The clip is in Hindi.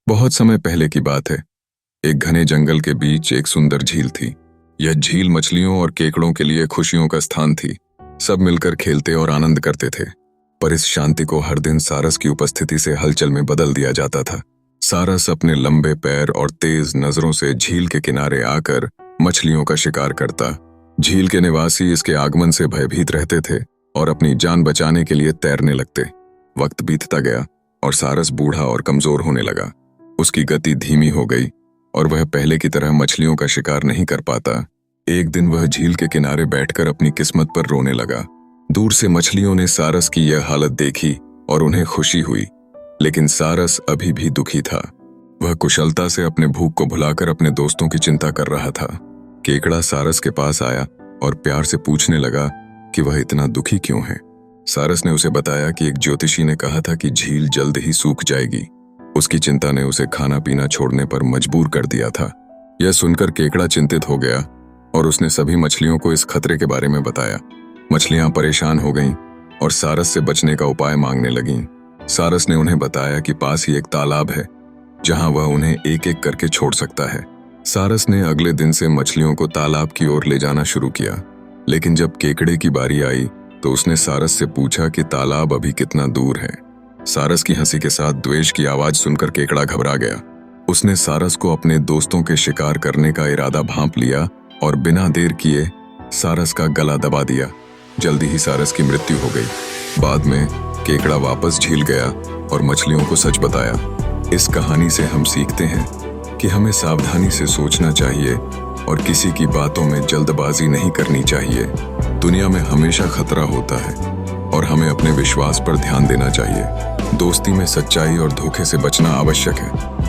बहुत समय पहले की बात है। एक घने जंगल के बीच एक सुंदर झील थी। यह झील मछलियों और केकड़ों के लिए खुशियों का स्थान थी। सब मिलकर खेलते और आनंद करते थे। पर इस शांति को हर दिन सारस की उपस्थिति से हलचल में बदल दिया जाता था। सारस अपने लंबे पैर और तेज नजरों से झील के किनारे आकर मछलियों का शिकार करता। झील के निवासी इसके आगमन से भयभीत रहते थे और अपनी जान बचाने के लिए तैरने लगते। वक्त बीतता गया और सारस बूढ़ा और कमजोर होने लगा। उसकी गति धीमी हो गई और वह पहले की तरह मछलियों का शिकार नहीं कर पाता। एक दिन वह झील के किनारे बैठकर अपनी किस्मत पर रोने लगा। दूर से मछलियों ने सारस की यह हालत देखी और उन्हें खुशी हुई, लेकिन सारस अभी भी दुखी था। वह कुशलता से अपने भूख को भुलाकर अपने दोस्तों की चिंता कर रहा था। केकड़ा सारस के पास आया और प्यार से पूछने लगा कि वह इतना दुखी क्यों है। सारस ने उसे बताया कि एक ज्योतिषी ने कहा था कि झील जल्द ही सूख जाएगी। उसकी चिंता ने उसे खाना पीना छोड़ने पर मजबूर कर दिया था। यह सुनकर केकड़ा चिंतित हो गया और उसने सभी मछलियों को इस खतरे के बारे में बताया। मछलियां परेशान हो गईं और सारस से बचने का उपाय मांगने लगीं। सारस ने उन्हें बताया कि पास ही एक तालाब है जहां वह उन्हें एक एक करके छोड़ सकता है। सारस ने अगले दिन से मछलियों को तालाब की ओर ले जाना शुरू किया, लेकिन जब केकड़े की बारी आई तो उसने सारस से पूछा कि तालाब अभी कितना दूर है। सारस की हंसी के साथ द्वेष की आवाज सुनकर केकड़ा घबरा गया। उसने सारस को अपने दोस्तों के शिकार करने का इरादा भांप लिया और बिना देर किए सारस का गला दबा दिया। जल्दी ही सारस की मृत्यु हो गई। बाद में केकड़ा वापस झील गया और मछलियों को सच बताया। इस कहानी से हम सीखते हैं कि हमें सावधानी से सोचना चाहिए और किसी की बातों में जल्दबाजी नहीं करनी चाहिए। दुनिया में हमेशा खतरा होता है और हमें अपने विश्वास पर ध्यान देना चाहिए। दोस्ती में सच्चाई और धोखे से बचना आवश्यक है।